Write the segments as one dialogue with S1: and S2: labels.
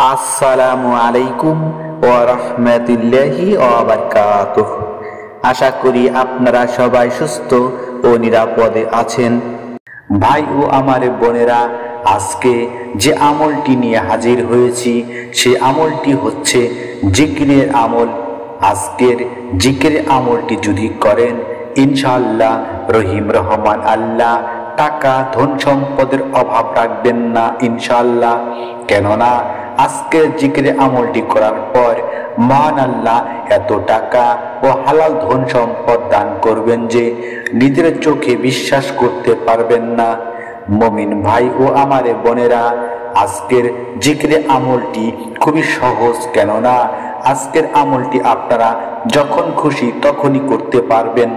S1: আসসালামু আলাইকুম ওয়া রাহমাতুল্লাহি ওয়া বারাকাতুহু। আশা করি আপনারা সবাই সুস্থ ও নিরাপদে আছেন। ভাই ও আমার বোনেরা, আজকে যে আমলটি নিয়ে হাজির হয়েছি সে আমলটি হচ্ছে জিকিরের আমল। আজকের জিকিরের আমলটি যদি করেন, ইনশাআল্লাহ রহিম রহমান আল্লাহ টাকা ধন সম্পদের অভাব রাখবেন না ইনশাআল্লাহ। কেননা আজকের জিকিরের আমলটি করার পর মহান আল্লাহ এত টাকা ও হালাল ধন সম্পদ দান করবেন যে নিজের চোখে বিশ্বাস করতে পারবেন না। মুমিন ভাই ও আমার বোনেরা, আজকের জিকিরের আমলটি খুবই সহজ। কেননা আজকের আমলটি আপনারা যখন খুশি তখনই করতে পারবেন।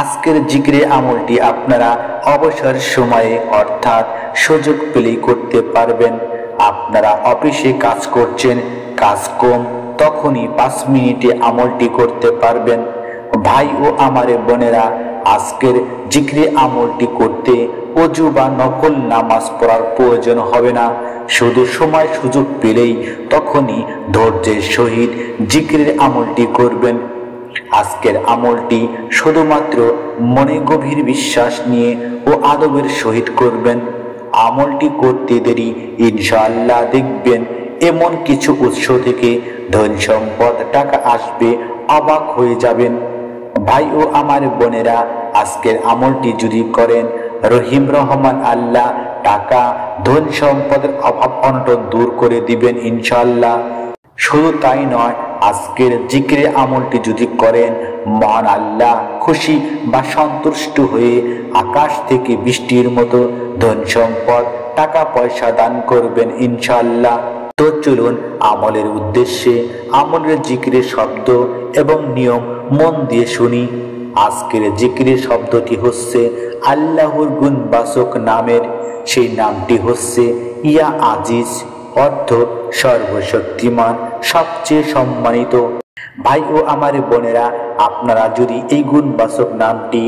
S1: আজকের জিকিরের আমলটি আপনারা অবসর সময়ে অর্থাৎ সুযোগ পেলেই করতে পারবেন। আপনারা অফিসে কাজ করছেন, কাজ কম, তখনই 5 মিনিটে আমলটি করতে পারবেন। ভাই ও আমার বোনেরা, আজকের জিকিরের আমলটি করতে ওযু বা নফল নামাজ পড়ার প্রয়োজন হবে না। শুধু সময় সুযোগ পেলেই তখনই ধৈর্যের সহিত জিকিরের আমলটি করবেন। আজকের আমলটি শুধুমাত্র মনে গভীর বিশ্বাস নিয়ে ও আদবের সহিত করবেন। আমলটি করতে দেরি ইনশাআল্লাহ দেখবেন এমন কিছু উৎস থেকে ধন সম্পদ টাকা আসবে, অবাক হয়ে যাবেন। ভাই ও আমার বোনেরা, আজকের আমলটি যদি করেন, রহিম রহমান আল্লাহ টাকা ধন সম্পদের অভাব অনটন দূর করে দিবেন ইনশাআল্লাহ। শুধু তাই নয়, আজকের জিকিরের আমলটি যদি করেন, মহান আল্লাহ খুশি বা সন্তুষ্ট হয়ে আকাশ থেকে বৃষ্টির মতো ধন সম্পদ টাকা পয়সা দান করবেন ইনশাআল্লাহ। তো চলুন আমলের উদ্দেশ্যে আমলের জিকিরের শব্দ এবং নিয়ম মন দিয়ে শুনি। আজকের জিকিরের শব্দটি হচ্ছে আল্লাহর গুণবাচক নামের। সেই নামটি হচ্ছে ইয়া আজিজ, অর্থ সর্বশক্তিমান, সবচেয়ে সম্মানিত। ভাই ও আমার বোনেরা, আপনারা যদি এই গুণবাচক নামটি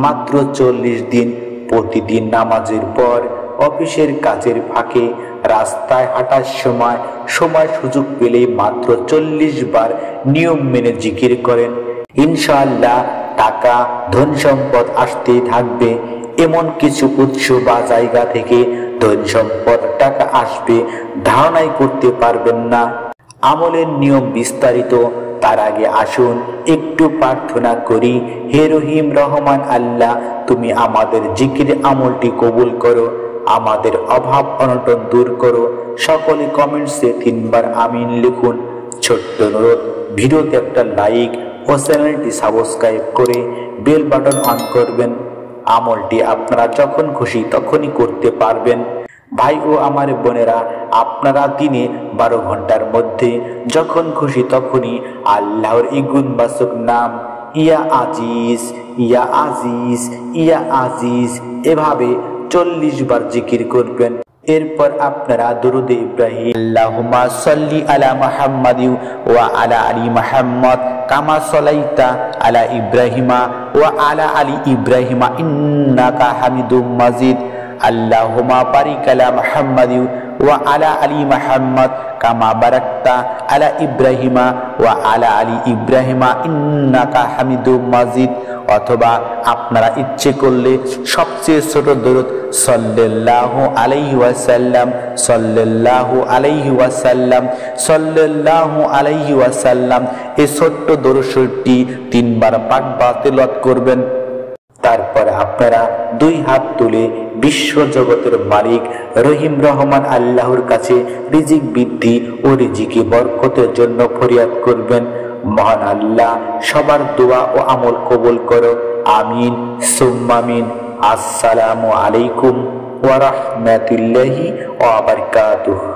S1: মাত্র 40 দিন প্রতিদিন নামাজের পর, অফিসের কাজের ফাঁকে, রাস্তায় হাঁটার সময় সুযোগ পেলেই মাত্র 40 বার নিয়ম মেনে জিকির করেন, ইনশাআল্লাহ টাকা ধন সম্পদ আসতেই থাকবে। এমন কিছু উৎস বা জায়গা থেকে ধন সম্পদ টাকা আসবে ধারণাই করতে পারবেন না। আমলের নিয়ম বিস্তারিত, তার আগে আসুন একটু প্রার্থনা করি। হে রহিম রহমান আল্লাহ, তুমি আমাদের জিকিরের আমলটি কবুল করো, আমাদের অভাব অনটন দূর করো। সকলে কমেন্টসে 3 বার আমিন লিখুন। ছোট্ট অনুরোধ, ভিডিওতে একটা লাইক ও চ্যানেলটি সাবস্ক্রাইব করে বেল বাটন অন করবেন। আমলটি আপনারা যখন খুশি তখনই করতে পারবেন। ভাই ও আমার বোনেরা, আপনারা দিনে 12 ঘন্টার মধ্যে যখন খুশি তখনই আল্লাহর এই গুণবাচক নাম ইয়া আজিজ, ইয়া আজিজ, ইয়া আজিজ এভাবে 40 বার জিকির করবেন। এরপর আপনারা দুরূদে ইব্রাহিম, আল্লাহুম্মা সাল্লি আলা মুহাম্মাদি ওয়া আলা আলি মুহাম্মাদ কামা সাল্লাইতা আলা ইব্রাহিমা ওয়া আলা আলি ইব্রাহিমা ইন্নাকা হামিদুম মাজিদ। আল্লাহুম্মা বারিক আলা মুহাম্মাদি ওয়া আলা আলি মুহাম্মাদ কামা বারাকতা আলা ইব্রাহিমা ওয়া আলা আলি ইব্রাহিমা ইন্নাকা হামিদুম মাজিদ। অথবা আপনারা ইচ্ছে করলে সবচেয়ে ছোট দরুদ সাল্লাল্লাহু আলাইহি ওয়াসাল্লাম, সাল্লাল্লাহু আলাইহি ওয়াসাল্লাম, সাল্লাল্লাহু আলাইহি ওয়াসাল্লাম এই ছোট্ট দরুদ শরীফটি 3 বার পাঠ বা তেলাওয়াত করবেন। তারপর আপনারা 2 হাত তুলে বিশ্ব জগতের মালিক রহিম রহমান আল্লাহর কাছে রিজিক বৃদ্ধি ও রিজিকে বরকতের জন্য ফরিয়াদ করবেন। মহান আল্লাহ সবার দোয়া ও আমল কবুল করো, আমিন সুম্মা আমিন। আসসালামু আলাইকুম ওয়া রাহমাতুল্লাহি ওয়া বারাকাতুহু।